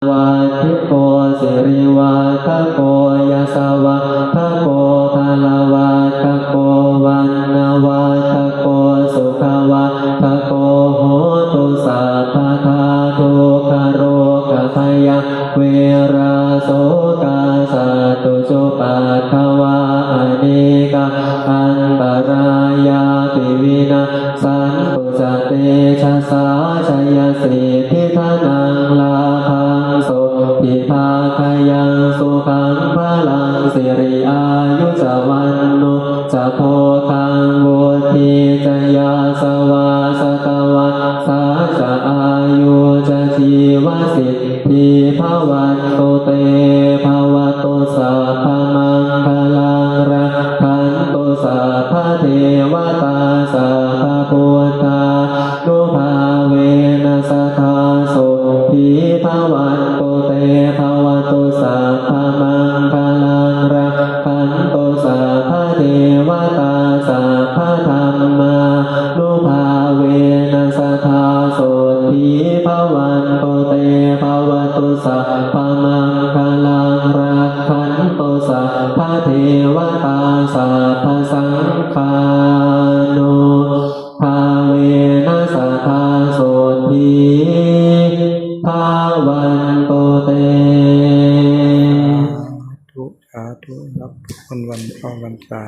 วาทิโกสิริวาทโกยสวะทโกภาลวาทโกวันนวาทโกสุขวาทโกโหตุสัพพทาทุกขโรคภัยเวราโสกาสัตุจุปัฏฐวาอเนกอันตรายาปิวินาสันตุจเตชะสาชยสิทธิธนังลาภังโสภิภาคยังสุขังพลังสิริอายุจวันโนจะโพคังบุธีจยาสวาสตวัสสาจะอายุจะชีวสิทธิภวันโตเตภวโตสัพพมังคลังรักขันโตสัพพเทวตาสัพพพุทธานุภาเวนัสทาโสภิภวันโตเตภวโตสัพพมังคลังรักขันโตสัพพเทวตาสัพพธัมมานุภาเวนัสทาโสภิภวันโตเตภวโตสัพพมังคลังรักขันโตสัพพเทวตาสัพพสังฆานุภาเวนัสทาโสภิภวันโตเตสาธุรับวันเข้าพรรษา